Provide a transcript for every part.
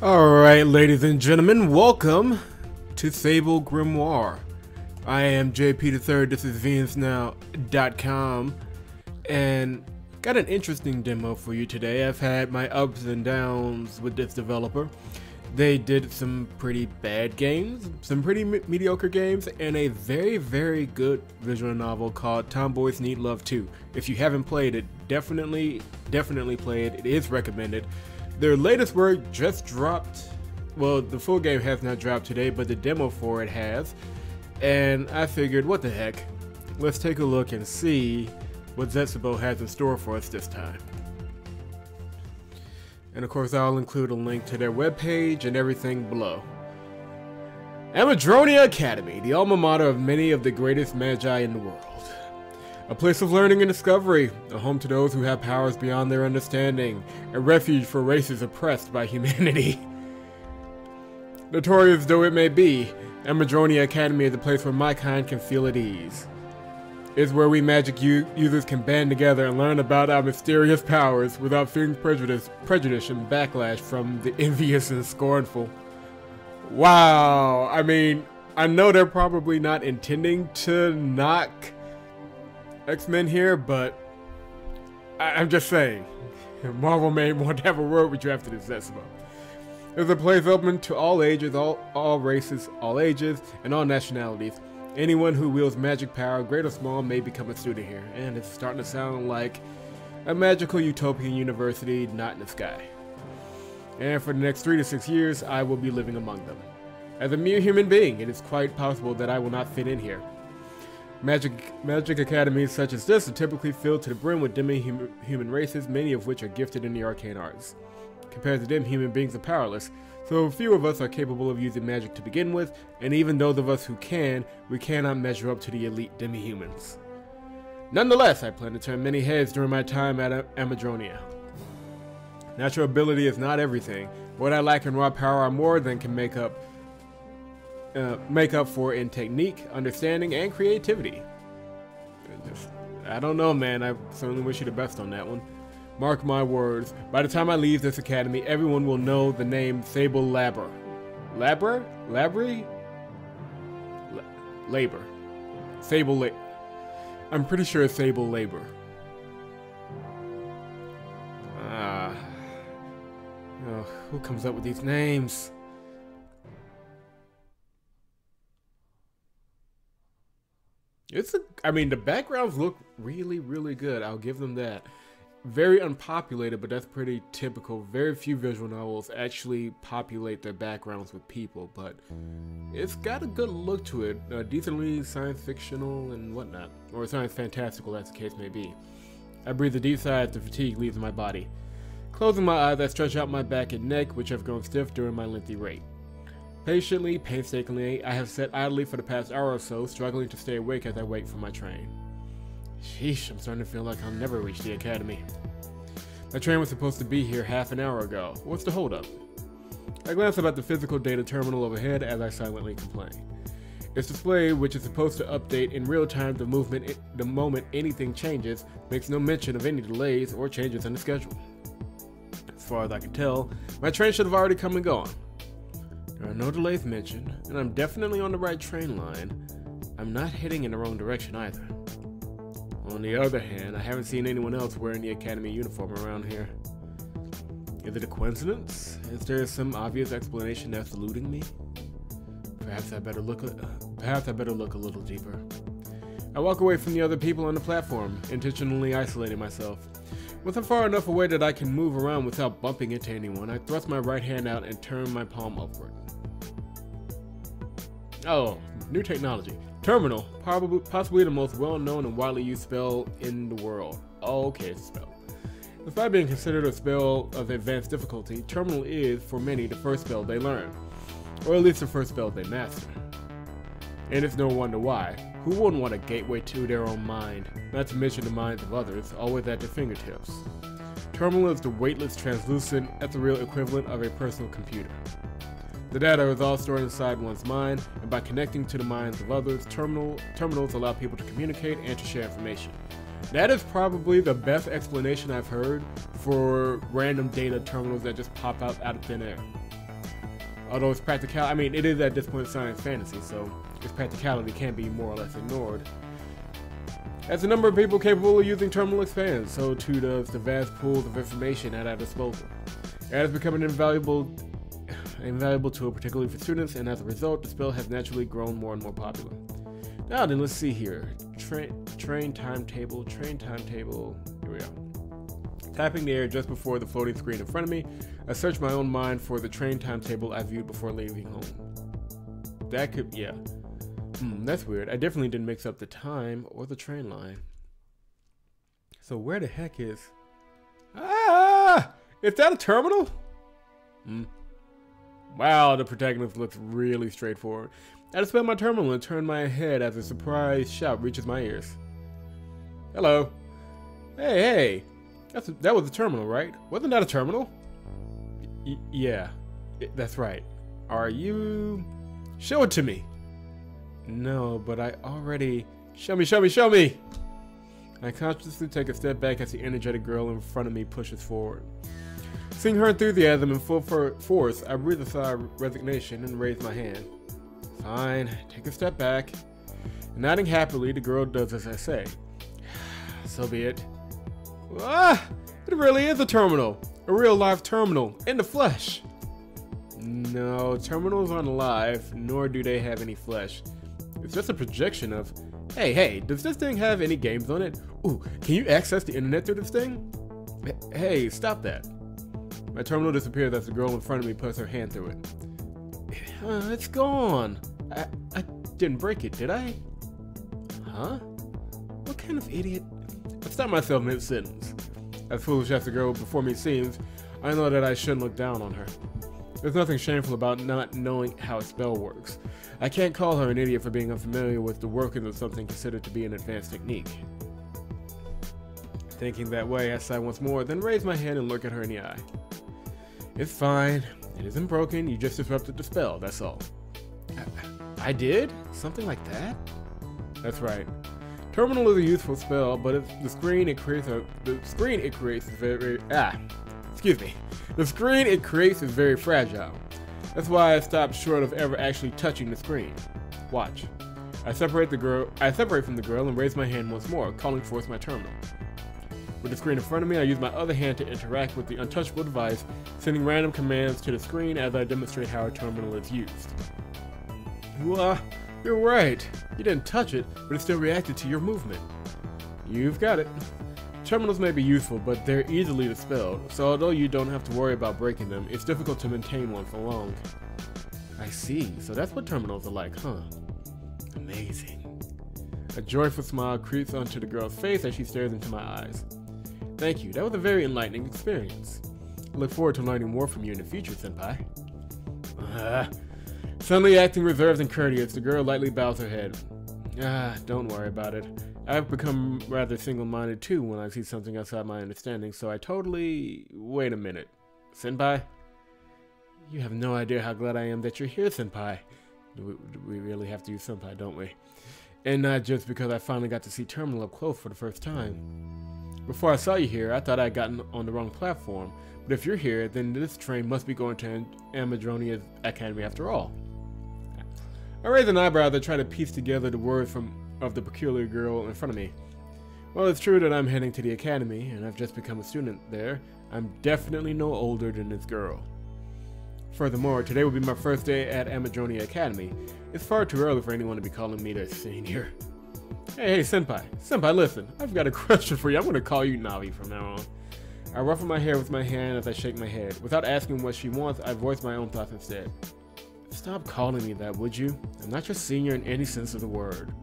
Alright, ladies and gentlemen, welcome to Sable Grimoire. I am JP3, this is VensNow.com, and got an interesting demo for you today. I've had my ups and downs with this developer. They did some pretty bad games, some pretty mediocre games, and a very good visual novel called Tomboys Need Love Too. If you haven't played it, definitely play it. It is recommended. Their latest work just dropped. Well, the full game has not dropped today, but the demo for it has. And I figured, what the heck? Let's take a look and see what Zetsubou has in store for us this time. And of course, I'll include a link to their webpage and everything below. Amadronia Academy, the alma mater of many of the greatest magi in the world. A place of learning and discovery, a home to those who have powers beyond their understanding, a refuge for races oppressed by humanity. Notorious though it may be, Amadronia Academy is a place where my kind can feel at ease. It's where we magic users can band together and learn about our mysterious powers without fearing prejudice and backlash from the envious and scornful. Wow, I mean, I know they're probably not intending to knock X-Men here, but I'm just saying, Marvel may want to have a word with you after this Zetsubou. It's a place open to all ages, all races, all ages, and all nationalities. Anyone who wields magic power, great or small, may become a student here, and it's starting to sound like a magical utopian university not in the sky. And for the next 3 to 6 years, I will be living among them. As a mere human being, it is quite possible that I will not fit in here. Magic academies such as this are typically filled to the brim with demi-human races, many of which are gifted in the arcane arts. Compared to them, human beings are powerless, so few of us are capable of using magic to begin with, and even those of us who can, we cannot measure up to the elite demi-humans. Nonetheless, I plan to turn many heads during my time at Amadronia. Natural ability is not everything. What I lack in raw power are more than can make up for in technique, understanding, and creativity. I don't know, man. I certainly wish you the best on that one. Mark my words, by the time I leave this academy, everyone will know the name Sable Labor. Labor? Labry? Labor. Sable Labor. I'm pretty sure it's Sable Labor. Who comes up with these names? I mean, the backgrounds look really good. I'll give them that. Very unpopulated, but that's pretty typical. Very few visual novels actually populate their backgrounds with people, but it's got a good look to it. Decently science fictional and whatnot, or science fantastical as the case may be. I breathe a deep sigh as the fatigue leaves my body. Closing my eyes, I stretch out my back and neck, which have grown stiff during my lengthy wait. Patiently, painstakingly, I have sat idly for the past hour or so, struggling to stay awake as I wait for my train. Sheesh, I'm starting to feel like I'll never reach the academy. My train was supposed to be here half an hour ago. What's the holdup? I glance up at the physical data terminal overhead as I silently complain. Its display, which is supposed to update in real time the moment anything changes, makes no mention of any delays or changes in the schedule. As far as I can tell, my train should have already come and gone. There are no delays mentioned, and I'm definitely on the right train line. I'm not heading in the wrong direction either. On the other hand, I haven't seen anyone else wearing the academy uniform around here. Is it a coincidence? Is there some obvious explanation that's eluding me? Perhaps I better look a little deeper. I walk away from the other people on the platform, intentionally isolating myself. Once I'm far enough away that I can move around without bumping into anyone, I thrust my right hand out and turn my palm upward. Oh, new technology. Terminal, possibly the most well-known and widely used spell in the world. Oh, okay, it's a spell. Despite being considered a spell of advanced difficulty, Terminal is, for many, the first spell they learn. Or at least the first spell they master. And it's no wonder why. Who wouldn't want a gateway to their own mind, not to mention the minds of others, always at their fingertips? Terminal is the weightless, translucent, ethereal equivalent of a personal computer. The data is all stored inside one's mind, and by connecting to the minds of others, terminals allow people to communicate and to share information. That is probably the best explanation I've heard for random data terminals that just pop out of thin air. Although its practicality, I mean, it is at this point science fantasy, so its practicality can be more or less ignored. As the number of people capable of using terminal expands, so too does the vast pools of information at our disposal. It has become an invaluable tool, particularly for students, and as a result, the spell has naturally grown more and more popular. Now then, let's see here. Train timetable. Here we go. Tapping the air just before the floating screen in front of me, I searched my own mind for the train timetable I viewed before leaving home. That could, yeah. That's weird. I definitely didn't mix up the time or the train line. So where the heck is... Ah! Is that a terminal? Wow, the protagonist looks really straightforward. I dispel my terminal and turn my head as a surprise shout reaches my ears. Hello. Hey. That was a terminal, right? Wasn't that a terminal? Yeah, that's right. Are you... Show it to me. No, but I already... Show me! I consciously take a step back as the energetic girl in front of me pushes forward. Seeing her enthusiasm in full force, I breathe a sigh of resignation and raise my hand. Fine, take a step back. Nodding happily, the girl does as I say. So be it. Ah! It really is a terminal! A real live terminal, in the flesh! No, terminals aren't alive, nor do they have any flesh. It's just a projection of, hey, does this thing have any games on it? Ooh, can you access the internet through this thing? Hey, stop that. My terminal disappears as the girl in front of me puts her hand through it. It's gone. I didn't break it, did I? Huh? What kind of idiot? I stop myself mid-sentence. As foolish as the girl before me seems, I know that I shouldn't look down on her. There's nothing shameful about not knowing how a spell works. I can't call her an idiot for being unfamiliar with the workings of something considered to be an advanced technique. Thinking that way, I sigh once more, then raise my hand and look at her in the eye. It's fine. It isn't broken. You just disrupted the spell, that's all. I did? Something like that? That's right. Terminal is a useful spell, but the screen it creates is very fragile. That's why I stopped short of ever actually touching the screen. Watch. I separate from the girl and raise my hand once more, calling forth my terminal. With the screen in front of me, I use my other hand to interact with the untouchable device, sending random commands to the screen as I demonstrate how a terminal is used. You're right. You didn't touch it, but it still reacted to your movement. You've got it. Terminals may be useful, but they're easily dispelled, so although you don't have to worry about breaking them, it's difficult to maintain one for long. I see. So that's what terminals are like, huh? Amazing. A joyful smile creeps onto the girl's face as she stares into my eyes. Thank you. That was a very enlightening experience. I look forward to learning more from you in the future, senpai. Suddenly acting reserved and courteous, the girl lightly bows her head. Don't worry about it. I've become rather single-minded too when I see something outside my understanding, so I totally... Wait a minute. Senpai? You have no idea how glad I am that you're here, senpai. We really have to use senpai, don't we? And not just because I finally got to see Terminal up close for the first time. Before I saw you here, I thought I'd gotten on the wrong platform, but if you're here, then this train must be going to Amadronia Academy after all. I raise an eyebrow to try to piece together the words of the peculiar girl in front of me. Well, it's true that I'm heading to the academy, and I've just become a student there. I'm definitely no older than this girl. Furthermore, today will be my first day at Amadronia Academy. It's far too early for anyone to be calling me their senior. Hey, senpai. Senpai, listen. I've got a question for you. I'm going to call you Navi from now on. I ruffle my hair with my hand as I shake my head. Without asking what she wants, I voice my own thoughts instead. Stop calling me that, would you? I'm not your senior in any sense of the word.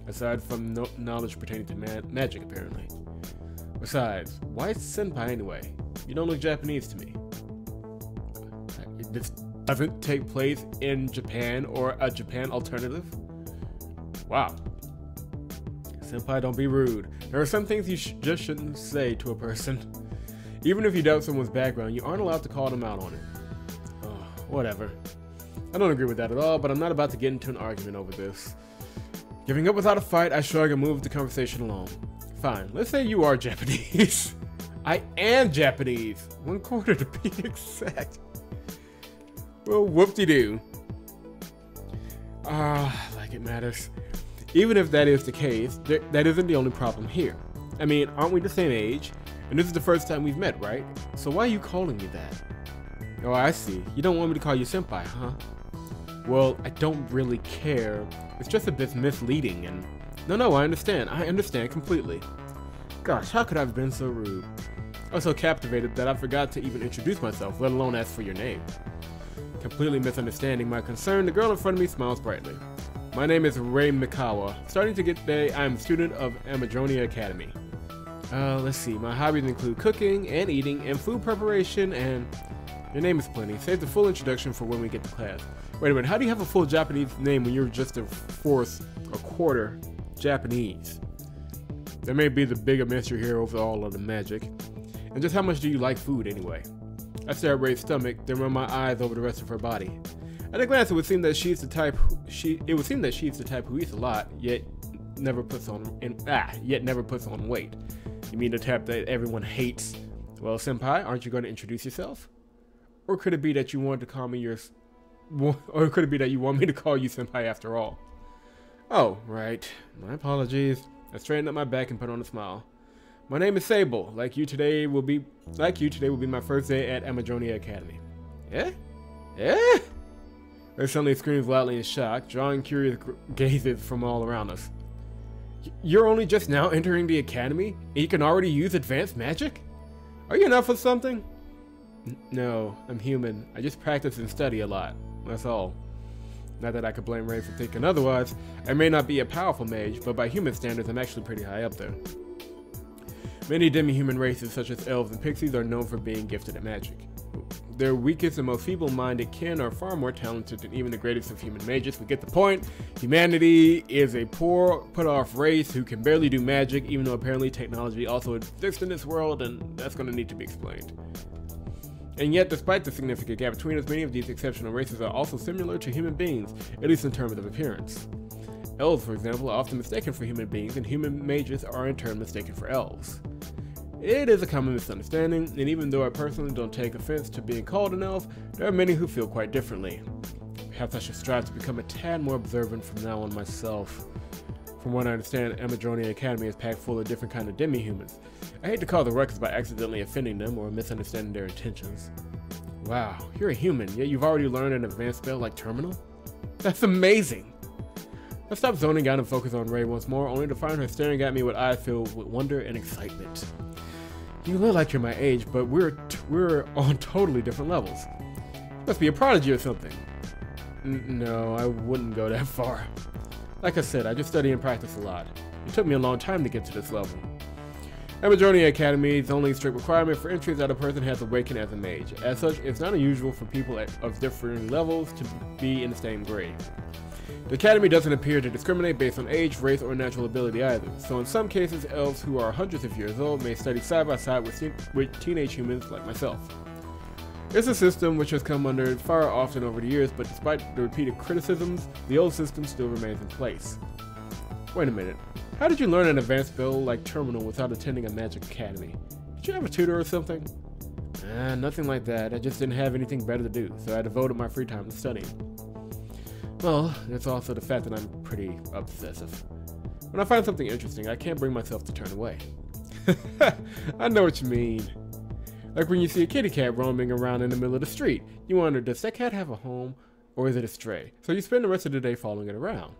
Aside from knowledge pertaining to magic, apparently. Besides, why senpai anyway? You don't look Japanese to me. This doesn't take place in Japan or a Japan alternative? Wow. Senpai, don't be rude. There are some things you just shouldn't say to a person. Even if you doubt someone's background, you aren't allowed to call them out on it. Oh, whatever. I don't agree with that at all, but I'm not about to get into an argument over this. Giving up without a fight, I shrug and move the conversation along. Fine, let's say you are Japanese. I am Japanese. 1/4 to be exact. Well, whoop-de-doo. Like it matters. Even if that is the case, that isn't the only problem here. I mean, aren't we the same age? And this is the first time we've met, right? So why are you calling me that? Oh, I see. You don't want me to call you senpai, huh? Well, I don't really care. It's just a bit misleading and... No, I understand. I understand completely. Gosh, how could I have been so rude? I was so captivated that I forgot to even introduce myself, let alone ask for your name. Completely misunderstanding my concern, the girl in front of me smiles brightly. My name is Ray Mikawa. Starting to get day, I am a student of Amadronia Academy. Let's see. My hobbies include cooking and eating and food preparation and... Your name is plenty. Save the full introduction for when we get to class. Wait a minute, how do you have a full Japanese name when you're just a quarter Japanese? There may be the bigger mystery here over all of the magic. And just how much do you like food anyway? I stare at Ray's stomach, then run my eyes over the rest of her body. At a glance, it would seem that she's the type who eats a lot, yet never puts on weight. You mean the type that everyone hates? Well, senpai, aren't you going to introduce yourself? Or could it be that you want to call me or could it be that you want me to call you senpai after all? Oh, right. My apologies. I straightened up my back and put on a smile. My name is Sable. Like you, today will be my first day at Amadronia Academy. Yeah? Yeah? Ray suddenly screams loudly in shock, drawing curious gazes from all around us. You're only just now entering the academy, and you can already use advanced magic? Are you enough for something? No, I'm human. I just practice and study a lot. That's all. Not that I could blame Ray for thinking otherwise. I may not be a powerful mage, but by human standards, I'm actually pretty high up there. Many demi-human races, such as elves and pixies, are known for being gifted at magic. Their weakest and most feeble-minded kin are far more talented than even the greatest of human mages. We get the point. Humanity is a poor, put-off race who can barely do magic, even though apparently technology also exists in this world, and that's going to need to be explained. And yet, despite the significant gap between us, many of these exceptional races are also similar to human beings, at least in terms of appearance. Elves, for example, are often mistaken for human beings, and human mages are in turn mistaken for elves. It is a common misunderstanding, and even though I personally don't take offense to being called an elf, there are many who feel quite differently. Perhaps I should strive to become a tad more observant from now on myself. From what I understand, Amadronia Academy is packed full of different kinds of demi-humans. I hate to cause a ruckus by accidentally offending them or misunderstanding their intentions. Wow, you're a human, yet you've already learned an advanced spell like Terminal? That's amazing! I stopped zoning out and focused on Ray once more, only to find her staring at me with eyes filled with wonder and excitement. You look like you're my age, but we're on totally different levels. You must be a prodigy or something. No, I wouldn't go that far. Like I said, I just study and practice a lot. It took me a long time to get to this level. Amadronia Academy's only strict requirement for entry is that a person has awakened as a mage. As such, it's not unusual for people of differing levels to be in the same grade. The Academy doesn't appear to discriminate based on age, race, or natural ability either, so in some cases, elves who are hundreds of years old may study side by side with teenage humans like myself. It's a system which has come under fire often over the years, but despite the repeated criticisms, the old system still remains in place. Wait a minute, how did you learn an advanced spell like Terminal without attending a magic academy? Did you have a tutor or something? Nothing like that, I just didn't have anything better to do, so I devoted my free time to studying. Well, there's also the fact that I'm pretty obsessive. When I find something interesting, I can't bring myself to turn away. I know what you mean. Like when you see a kitty cat roaming around in the middle of the street, you wonder, does that cat have a home, or is it a stray? So you spend the rest of the day following it around.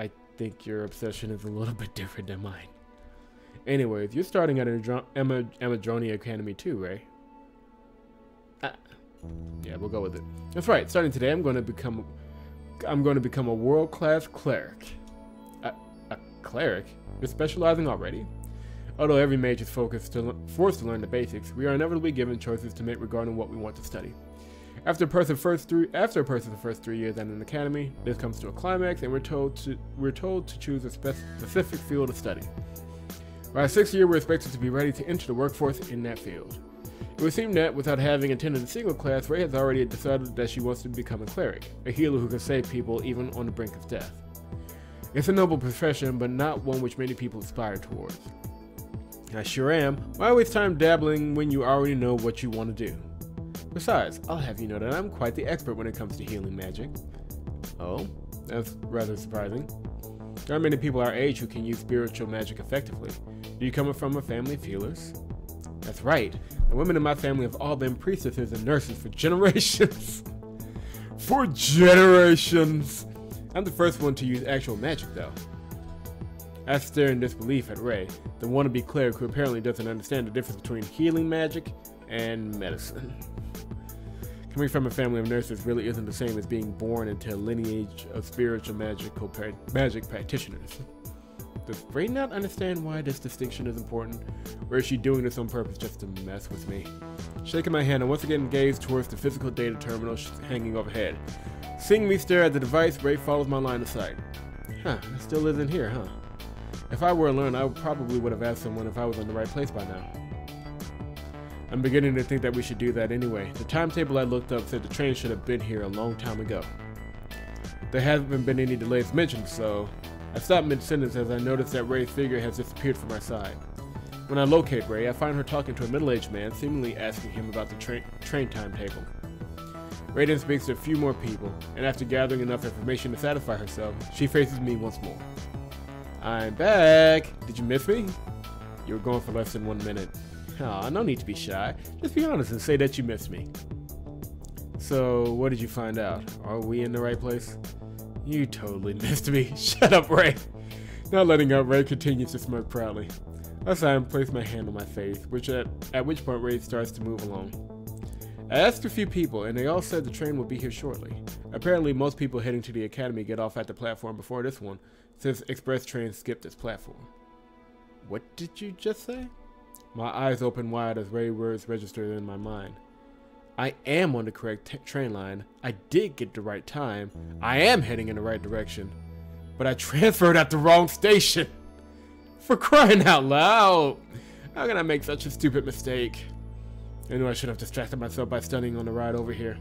I think your obsession is a little bit different than mine. Anyways, you're starting at Amadronia Academy too, Ray. Yeah, we'll go with it. That's right. Starting today, I'm going to become a world-class cleric. A cleric? You're specializing already? Although every mage is forced to learn the basics, we are inevitably given choices to make regarding what we want to study. After a person's first 3 years at an academy, this comes to a climax, and we're told to choose a specific field of study. By our 6th year, we're expected to be ready to enter the workforce in that field. It would seem that, without having attended a single class, Ray has already decided that she wants to become a cleric, a healer who can save people even on the brink of death. It's a noble profession, but not one which many people aspire towards. I sure am. Why waste time dabbling when you already know what you want to do? Besides, I'll have you know that I'm quite the expert when it comes to healing magic. Oh, that's rather surprising. There aren't many people our age who can use spiritual magic effectively. Do you come from a family of healers? That's right. The women in my family have all been priestesses and nurses for generations. For generations! I'm the first one to use actual magic, though. I stare in disbelief at Ray, the wannabe cleric who apparently doesn't understand the difference between healing magic and medicine. Coming from a family of nurses really isn't the same as being born into a lineage of spiritual magic practitioners. Does Ray not understand why this distinction is important, or is she doing this on purpose just to mess with me? Shaking my hand, I once again gaze towards the physical data terminal hanging overhead. Seeing me stare at the device, Ray follows my line of sight. Huh, it still isn't here, huh? If I were alone, I probably would have asked someone if I was in the right place by now. I'm beginning to think that we should do that anyway. The timetable I looked up said the train should have been here a long time ago. There haven't been any delays mentioned, so I stopped mid-sentence as I noticed that Ray's figure has disappeared from my side. When I locate Ray, I find her talking to a middle-aged man, seemingly asking him about the train timetable. Ray then speaks to a few more people, and after gathering enough information to satisfy herself, she faces me once more. I'm back! Did you miss me? You were gone for less than 1 minute. Aw, no need to be shy. Just be honest and say that you missed me. So, what did you find out? Are we in the right place? You totally missed me. Shut up, Ray. Not letting up, Ray continues to smirk proudly. I sigh and place my hand on my face, at which point Ray starts to move along. I asked a few people, and they all said the train will be here shortly. Apparently, most people heading to the academy get off at the platform before this one, since express trains skip this platform. What did you just say? My eyes open wide as Ray's words registered in my mind. I am on the correct train line. I did get the right time. I am heading in the right direction. But I transferred at the wrong station. For crying out loud! How can I make such a stupid mistake? I knew I should have distracted myself by studying on the ride over here.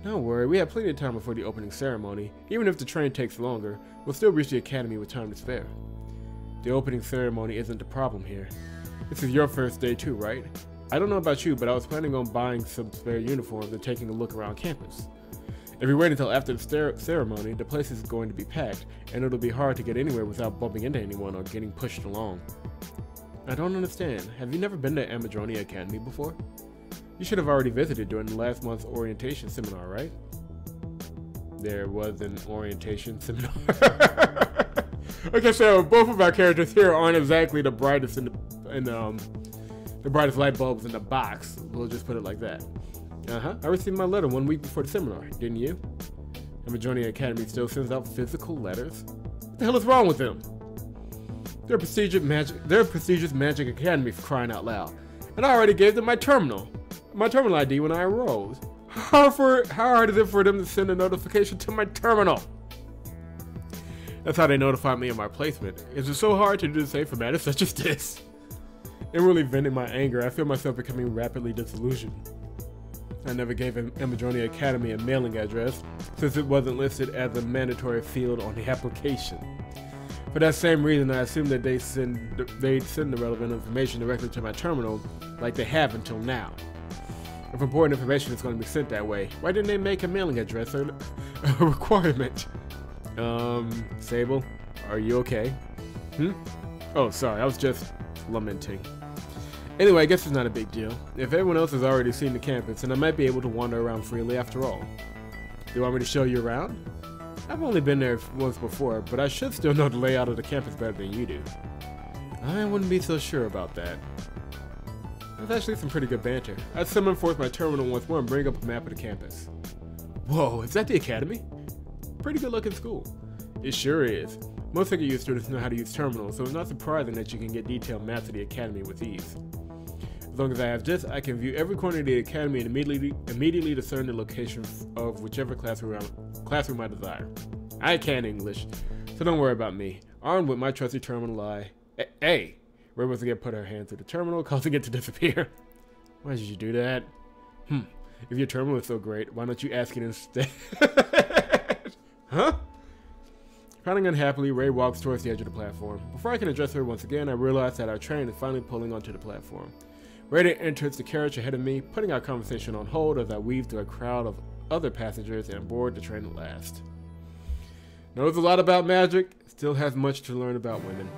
Don't worry, we have plenty of time before the opening ceremony. Even if the train takes longer, we'll still reach the academy with time to spare. The opening ceremony isn't the problem here. This is your first day too, right? I don't know about you, but I was planning on buying some spare uniforms and taking a look around campus. If we wait until after the ceremony, the place is going to be packed, and it'll be hard to get anywhere without bumping into anyone or getting pushed along. I don't understand. Have you never been to Amadronia Academy before? You should have already visited during last month's orientation seminar, right? There was an orientation seminar. Okay, so both of our characters here aren't exactly the brightest the brightest light bulbs in the box. We'll just put it like that. I received my letter 1 week before the seminar, didn't you? Amadronia Academy still sends out physical letters? What the hell is wrong with them? They're a prestigious magic academy, for crying out loud. And I already gave them my terminal ID when I enrolled. How hard is it for them to send a notification to my terminal? That's how they notified me of my placement. Is it so hard to do the same for matters such as this? Inwardly venting my anger, I feel myself becoming rapidly disillusioned. I never gave Amadronia Academy a mailing address, since it wasn't listed as a mandatory field on the application. For that same reason, I assumed that they'd send the relevant information directly to my terminal, like they have until now. If important information is going to be sent that way, why didn't they make a mailing address a requirement? Sable, are you okay? Oh, sorry, I was just lamenting. Anyway, I guess it's not a big deal. If everyone else has already seen the campus, then I might be able to wander around freely after all. Do you want me to show you around? I've only been there once before, but I should still know the layout of the campus better than you do. I wouldn't be so sure about that. That's actually some pretty good banter. I'd summon forth my terminal once more and bring up a map of the campus. Whoa, is that the academy? Pretty good looking school. It sure is. Most second-year students know how to use terminals, so it's not surprising that you can get detailed maps of the academy with ease. As long as I have this, I can view every corner of the academy and immediately discern the location of whichever classroom I desire. I can English, so don't worry about me. Armed with my trusty terminal eye. Hey! Ray once again put her hand through the terminal, causing it to disappear. Why did you do that? If your terminal is so great, why don't you ask it instead? Huh? Frowning unhappily, Ray walks towards the edge of the platform. Before I can address her once again, I realize that our train is finally pulling onto the platform. Radiant enters the carriage ahead of me, putting our conversation on hold as I weave through a crowd of other passengers and board the train at last. Knows a lot about magic, still has much to learn about women.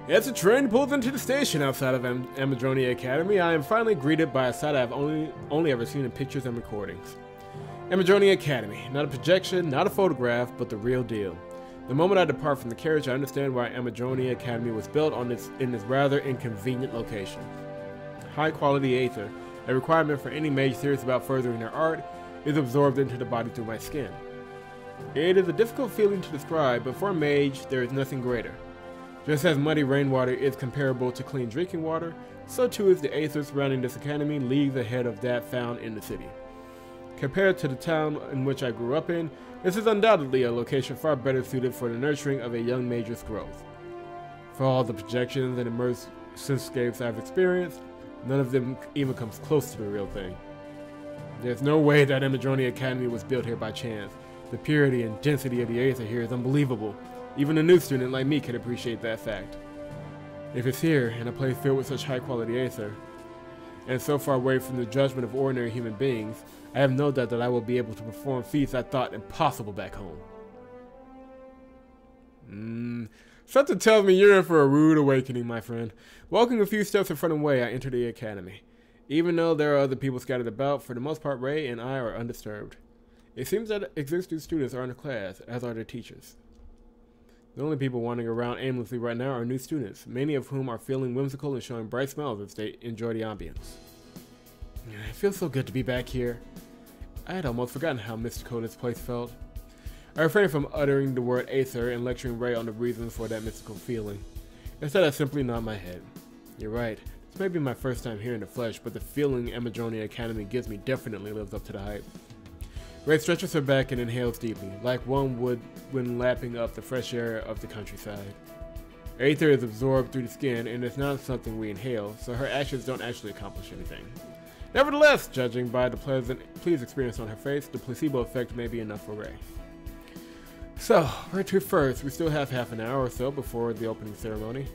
As the train pulls into the station outside of Amadronia Academy, I am finally greeted by a sight I have only ever seen in pictures and recordings. Amadronia Academy, not a projection, not a photograph, but the real deal. The moment I depart from the carriage, I understand why Amadronia Academy was built in this rather inconvenient location. High quality aether, a requirement for any mage serious about furthering their art, is absorbed into the body through my skin. It is a difficult feeling to describe, but for a mage, there is nothing greater. Just as muddy rainwater is comparable to clean drinking water, so too is the aether surrounding this academy leagues ahead of that found in the city. Compared to the town in which I grew up in, this is undoubtedly a location far better suited for the nurturing of a young mage's growth. For all the projections and immersive scentscapes I've experienced, none of them even comes close to the real thing. There's no way that Amadronia Academy was built here by chance. The purity and density of the aether here is unbelievable. Even a new student like me can appreciate that fact. If it's here, in a place filled with such high quality aether, and so far away from the judgment of ordinary human beings, I have no doubt that I will be able to perform feats I thought impossible back home. Something tells me you're in for a rude awakening, my friend. Walking a few steps in front of Wei, I enter the academy. Even though there are other people scattered about, for the most part Ray and I are undisturbed. It seems that existing students are in the class, as are their teachers. The only people wandering around aimlessly right now are new students, many of whom are feeling whimsical and showing bright smiles as they enjoy the ambience. It feels so good to be back here. I had almost forgotten how mystical this place felt. I refrained from uttering the word aether and lecturing Ray on the reasons for that mystical feeling. Instead, I simply nod my head. You're right. This may be my first time here in the flesh, but the feeling Amadronia Academy gives me definitely lives up to the hype. Ray stretches her back and inhales deeply, like one would when lapping up the fresh air of the countryside. Aether is absorbed through the skin, and it's not something we inhale, so her actions don't actually accomplish anything. Nevertheless, judging by the pleased experience on her face, the placebo effect may be enough for Ray. So, where to first? We still have half an hour or so before the opening ceremony.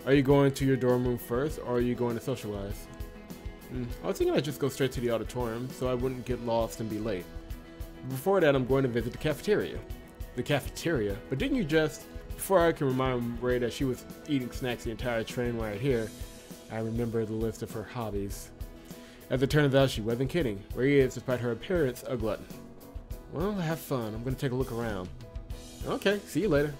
Are you going to your dorm room first, or are you going to socialize? I was thinking I'd just go straight to the auditorium, so I wouldn't get lost and be late. Before that, I'm going to visit the cafeteria. The cafeteria? But didn't you just... Before I can remind Ray that she was eating snacks the entire train ride here, I remember the list of her hobbies. As it turns out, she wasn't kidding. Ray is, despite her appearance, a glutton. Well, have fun. I'm going to take a look around. Okay, see you later.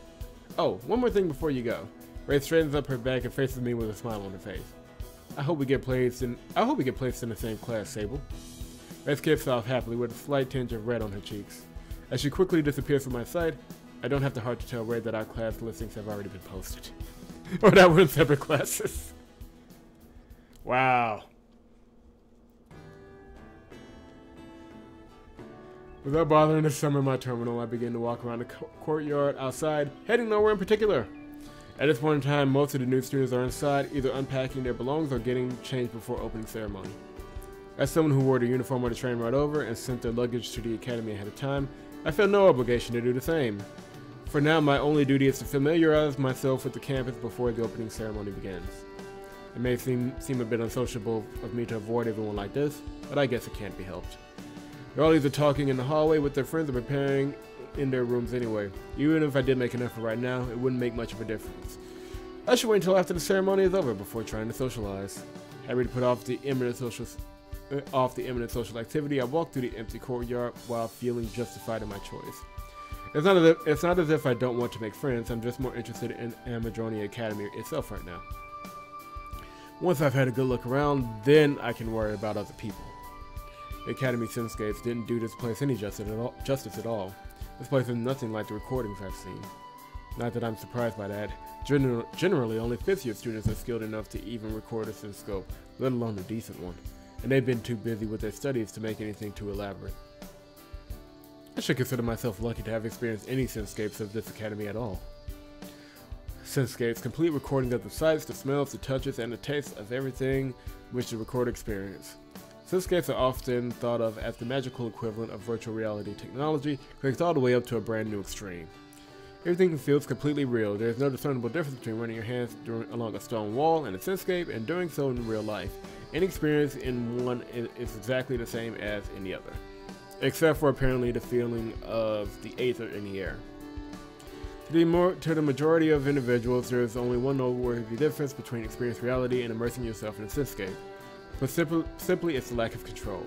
Oh, one more thing before you go. Ray straightens up her back and faces me with a smile on her face. I hope we get placed in the same class, Sable. Ray skips off happily with a slight tinge of red on her cheeks. As she quickly disappears from my sight, I don't have the heart to tell Ray that our class listings have already been posted. Or that we're in separate classes. Wow. Without bothering to summon my terminal, I begin to walk around the courtyard outside, heading nowhere in particular. At this point in time, most of the new students are inside, either unpacking their belongings or getting changed before opening ceremony. As someone who wore the uniform on the train right over and sent their luggage to the academy ahead of time, I feel no obligation to do the same. For now, my only duty is to familiarize myself with the campus before the opening ceremony begins. It may seem a bit unsociable of me to avoid everyone like this, but I guess it can't be helped. They're all either talking in the hallway with their friends or preparing in their rooms anyway. Even if I did make an effort right now, it wouldn't make much of a difference. I should wait until after the ceremony is over before trying to socialize. Happy to put off the imminent social activity, I walk through the empty courtyard while feeling justified in my choice. It's not as if I don't want to make friends, I'm just more interested in Amadronia Academy itself right now. Once I've had a good look around, then I can worry about other people. The Academy Senscapes didn't do this place any justice at all. This place is nothing like the recordings I've seen. Not that I'm surprised by that. Generally, only 5th-year students are skilled enough to even record a Senscope, let alone a decent one. And they've been too busy with their studies to make anything too elaborate. I should consider myself lucky to have experienced any Senscapes of this academy at all. Senscapes, complete recordings of the sights, the smells, the touches, and the tastes of everything which the recorder experienced. Senscapes are often thought of as the magical equivalent of virtual reality technology, cranked all the way up to a brand new extreme. Everything feels completely real. There is no discernible difference between running your hands along a stone wall in a cityscape and doing so in real life. Any experience in one is exactly the same as in the other, except for apparently the feeling of the aether in the air. To the majority of individuals, there is only one noteworthy difference between experienced reality and immersing yourself in a cityscape. But simply it's the lack of control.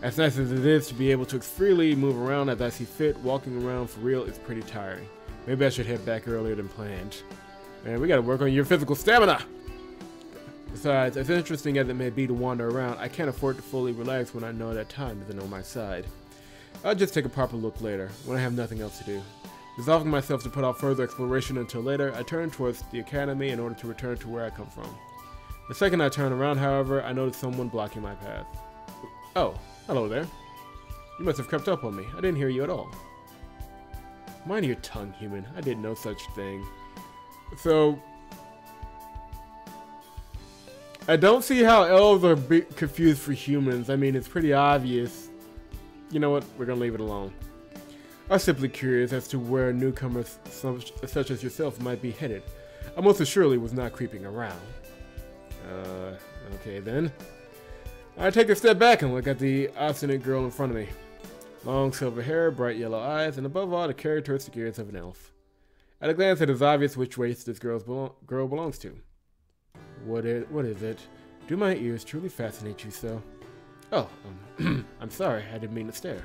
As nice as it is to be able to freely move around as I see fit, walking around for real is pretty tiring. Maybe I should head back earlier than planned. Man, we gotta work on your physical stamina! Besides, as interesting as it may be to wander around, I can't afford to fully relax when I know that time isn't on my side. I'll just take a proper look later, when I have nothing else to do. Resolving myself to put off further exploration until later, I turn towards the academy in order to return to where I come from. The second I turn around, however, I notice someone blocking my path. Oh, hello there. You must have crept up on me. I didn't hear you at all. Mind your tongue, human. I did no such thing. So, I don't see how elves are confused for humans. I mean, it's pretty obvious. You know what? We're gonna leave it alone. I'm simply curious as to where newcomers such as yourself might be headed. I most assuredly was not creeping around. Okay then. I take a step back and look at the obstinate girl in front of me. Long silver hair, bright yellow eyes, and above all, the characteristic ears of an elf. At a glance, it is obvious which race this girl belongs to. What is it? Do my ears truly fascinate you so? Oh, I'm sorry, I didn't mean to stare.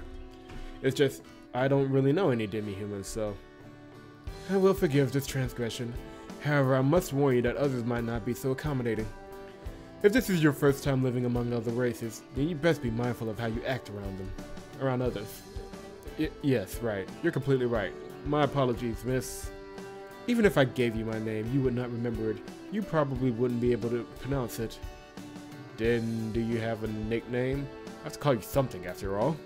It's just, I don't really know any demi-humans, so I will forgive this transgression. However, I must warn you that others might not be so accommodating. If this is your first time living among other races, then you best be mindful of how you act around others. Yes, right. You're completely right. My apologies, miss. Even if I gave you my name, you would not remember it. You probably wouldn't be able to pronounce it. Then, do you have a nickname? I have to call you something after all.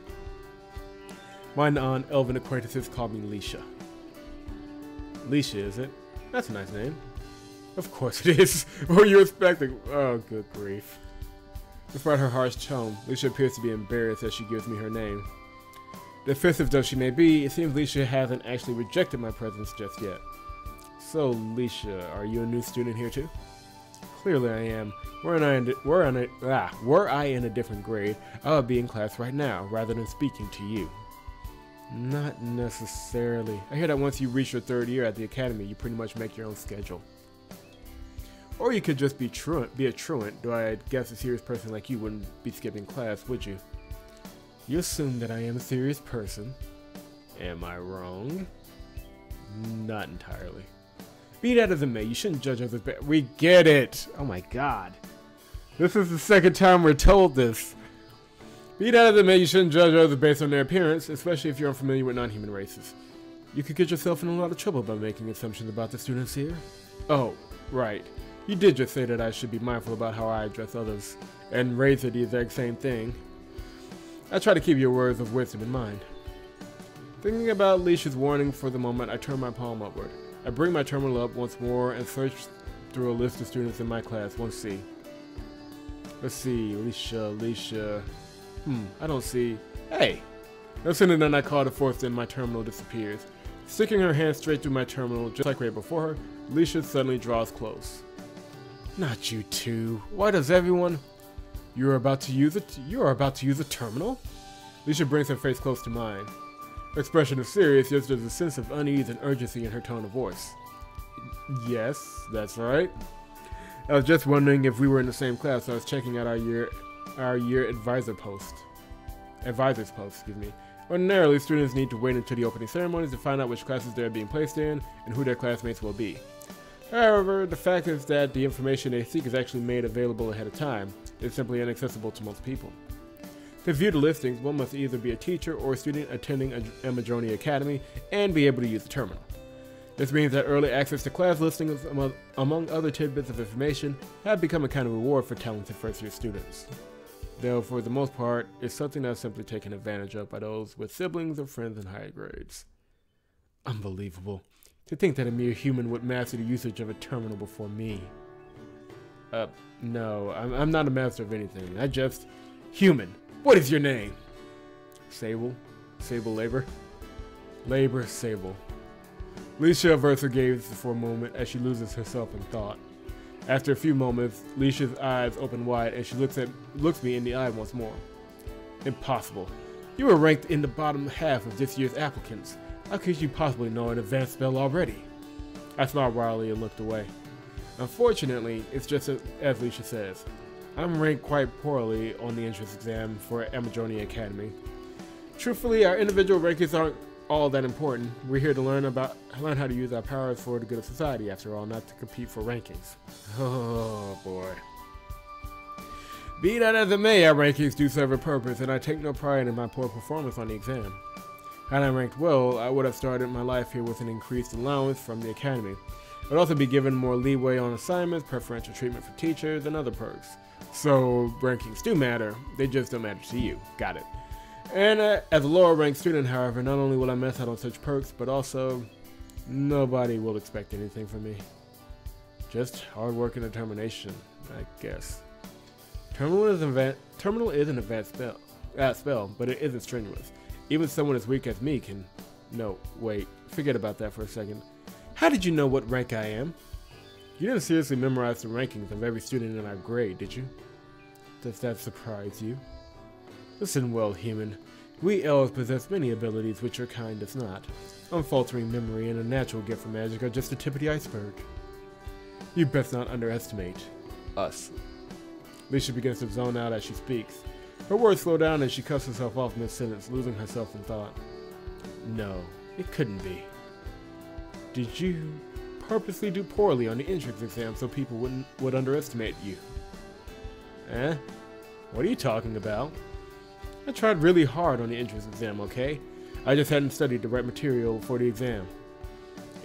My non-elven acquaintances call me Leisha. Leisha, is it? That's a nice name. Of course it is. What were you expecting? Oh, good grief. Despite her harsh tone, Leisha appears to be embarrassed as she gives me her name. Defensive though she may be, it seems Leisha hasn't actually rejected my presence just yet. So, Leisha, are you a new student here too? Clearly I am. Were I in a different grade, I would be in class right now, rather than speaking to you. Not necessarily. I hear that once you reach your third year at the academy, you pretty much make your own schedule. Or you could just be a truant, though I guess a serious person like you wouldn't be skipping class, would you? You assume that I am a serious person. Am I wrong? Not entirely. Be that as it may, you shouldn't judge others. We get it! Oh my god. This is the second time we're told this. Be that as it may, you shouldn't judge others based on their appearance, especially if you're unfamiliar with non-human races. You could get yourself in a lot of trouble by making assumptions about the students here. Oh, right. You did just say that I should be mindful about how I address others, and Ray said the exact same thing. I try to keep your words of wisdom in mind. Thinking about Leisha's warning for the moment, I turn my palm upward. I bring my terminal up once more and search through a list of students in my class, 1C. Let's see, Leisha. I don't see. Hey! No sooner than I call the fourth, then my terminal disappears. Sticking her hand straight through my terminal, just like right before her, Leisha suddenly draws close. Not you two. Why does everyone... You are about to use a terminal? Leisha brings her face close to mine. Her expression is serious, yet there's a sense of unease and urgency in her tone of voice. Yes, that's right. I was just wondering if we were in the same class, so I was checking out our year advisor's post, excuse me. Ordinarily, students need to wait until the opening ceremonies to find out which classes they're being placed in and who their classmates will be. However, the fact is that the information they seek is actually made available ahead of time. It's simply inaccessible to most people. To view the listings, one must either be a teacher or a student attending Amadronia Academy and be able to use the terminal. This means that early access to class listings, among other tidbits of information, have become a kind of reward for talented first-year students. Though, for the most part, it's something that's simply taken advantage of by those with siblings or friends in higher grades. Unbelievable. To think that a mere human would master the usage of a terminal before me. No, I'm not a master of anything. I just... Human. What is your name? Sable. Sable Labor. Labor Sable. Leisha averts her gaze for a moment as she loses herself in thought. After a few moments, Leisha's eyes open wide and she looks me in the eye once more. Impossible. You were ranked in the bottom half of this year's applicants. How could you possibly know an advanced spell already? I smiled wildly and looked away. Unfortunately, it's just as Leisha says. I'm ranked quite poorly on the entrance exam for Amadronia Academy. Truthfully, our individual rankings aren't all that important. We're here to learn how to use our powers for the good of society, after all, not to compete for rankings. Oh boy. Be that as it may, our rankings do serve a purpose, and I take no pride in my poor performance on the exam. Had I ranked well, I would have started my life here with an increased allowance from the academy. I'd also be given more leeway on assignments, preferential treatment for teachers, and other perks. So, rankings do matter, they just don't matter to you. Got it. And as a lower ranked student, however, not only will I miss out on such perks, but also, nobody will expect anything from me. Just hard work and determination, I guess. Terminal is an advanced spell, but it isn't strenuous. Even someone as weak as me can... No, wait, forget about that for a second. How did you know what rank I am? You didn't seriously memorize the rankings of every student in our grade, did you? Does that surprise you? Listen well, human. We elves possess many abilities which your kind does not. Unfaltering memory and a natural gift for magic are just the tip of the iceberg. You best not underestimate us. Leisha begins to zone out as she speaks. Her words slow down as she cuts herself off mid-sentence, losing herself in thought. No, it couldn't be. Did you purposely do poorly on the entrance exam so people would underestimate you? Eh? What are you talking about? I tried really hard on the entrance exam, okay? I just hadn't studied the right material for the exam.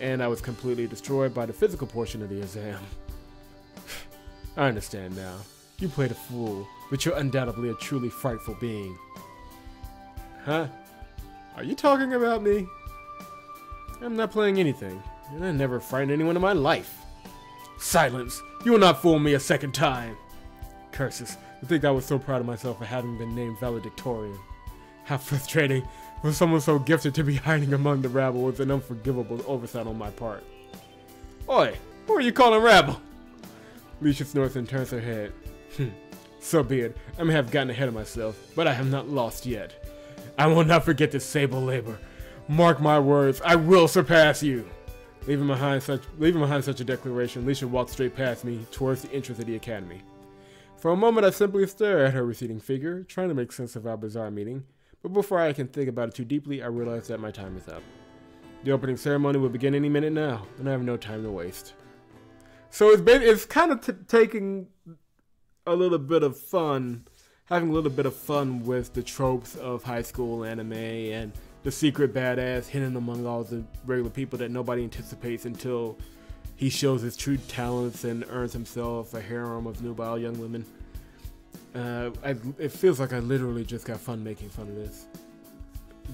And I was completely destroyed by the physical portion of the exam. I understand now. You played a fool, but you're undoubtedly a truly frightful being. Huh? Are you talking about me? I'm not playing anything, and I never frightened anyone in my life. Silence! You will not fool me a second time! Curses. I think I was so proud of myself for having been named valedictorian. How frustrating for someone so gifted to be hiding among the rabble was an unforgivable oversight on my part. Oi! Who are you calling rabble? Leisha snorts and turns her head. So be it. I may have gotten ahead of myself, but I have not lost yet. I will not forget this Sable labor. Mark my words, I will surpass you. Leaving behind such a declaration, Leisha walked straight past me towards the entrance of the academy. For a moment, I simply stare at her receding figure, trying to make sense of our bizarre meeting. But before I can think about it too deeply, I realize that my time is up. The opening ceremony will begin any minute now, and I have no time to waste. So it's kind of taking a little bit of fun, having a little bit of fun with the tropes of high school anime and the secret badass hidden among all the regular people that nobody anticipates until he shows his true talents and earns himself a harem of nubile young women. It feels like I literally just got fun making fun of this.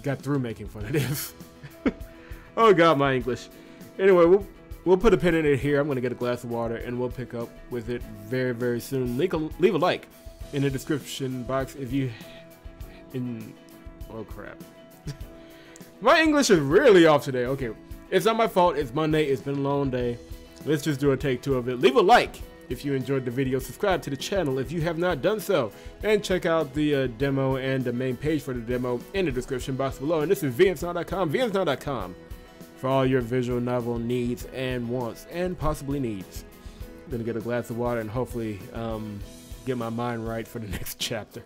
Got through making fun of this. Oh god, my English. Anyway, we'll put a pin in it here. I'm going to get a glass of water and we'll pick up with it very, very soon. Leave a like in the description box if you... Oh crap. My English is really off today. Okay, it's not my fault. It's Monday. It's been a long day. Let's just do a take two of it. Leave a like if you enjoyed the video. Subscribe to the channel if you have not done so. And check out the demo and the main page for the demo in the description box below. And this is vnsnow.com, vnsnow.com, for all your visual novel needs and wants, and possibly needs. I'm going to get a glass of water and hopefully get my mind right for the next chapter.